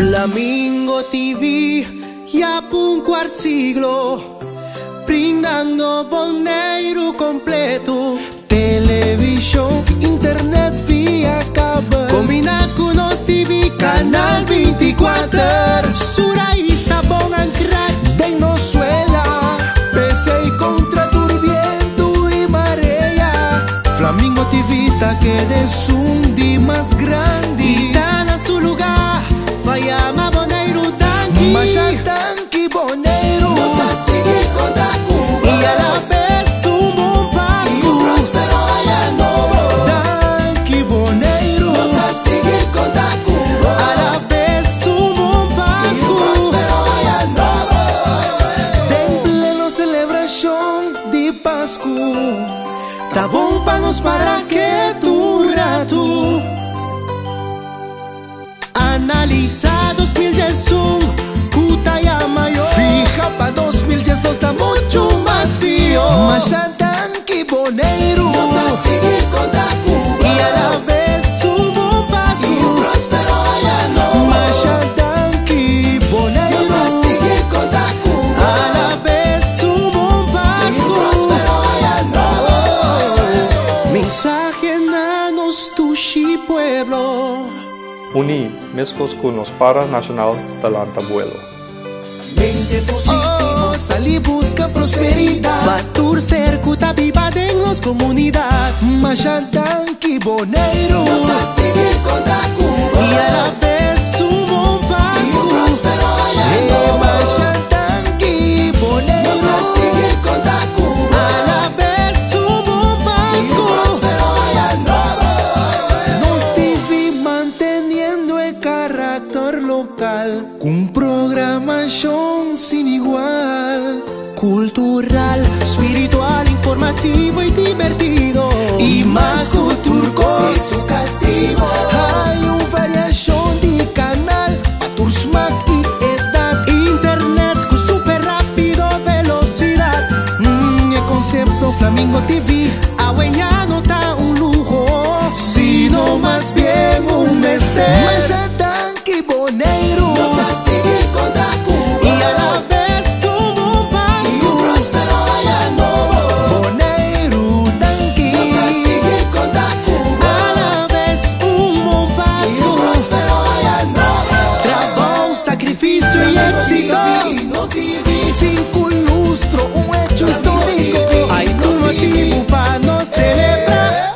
Flamingo TV, ya por un cuarto siglo, brindando Bonaire completo. Televisión, internet via cable, Combina con los TV, Canal 24. Sura y sabón ancrar de Venezuela, PC y contra turbiento y marea. Flamingo TV ta que es un di más grande. y dan a su lugar, vaya a Bonaire Danqui. Masha Danqui Bonaire, Nos a seguir con la Cuba Y a la vez un buen y un Pascu. próspero año nuevo. Danqui Bonaire, Nos a seguir con la Cuba A la vez un buen y un Pascu. próspero año nuevo. en pleno celebración de Pascu. Tá bom para nos para que tu rato. Analisar 2011, Cutaya mayor. Fija pa 2010 está mucho Más fío. Masha Danqui Bonaire, Nos a seguir con la Cuba Y a la vez un buen y un Pascu. próspero año nuevo. Masha Danqui Bonaire. Nos a seguir con la Cuba A la vez un buen y un Pascu. próspero año nuevo. Mensaje nanos tu chi pueblo. Uni, mescos con los para nacional talanta vuelo. Mente positivo, salí busca prosperidad. Batur cercuta viva en los comunidad. Masha Danqui Bonaire, Nos a seguir con la Cuba Y a la vez un buen y un Pascu. próspero año nuevo. Masha Danqui Bonaire. Nos a seguir con la Cuba A la vez un buen y un Pascu. próspero año nuevo. Nos TV manteniendo el carácter local, con programación sin igual. Cultural, espiritual, informativo y divertido. Y más culturcos, Educativo. hay una variación de canal, patursmac y edad. Internet con super rápido velocidad. El concepto Flamingo TV, Ya no está un lujo, sino más bien un mister. Masha Danqui Bonaire, Nos a seguir con la Cuba Y a la vez un buen y un Pascu. próspero año nuevo. Bonaire Danqui. Nos a seguir con la Cuba A la vez un buen y un Pascu. próspero año nuevo. Trabajo, sacrificio y éxito. Nos divide. Cinco lustro, un hecho histórico. Hay un motivo para no celebrar.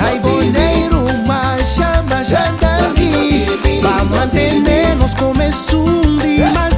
Hay Bonaire, Masha Danqui. Para mantenernos como es un día más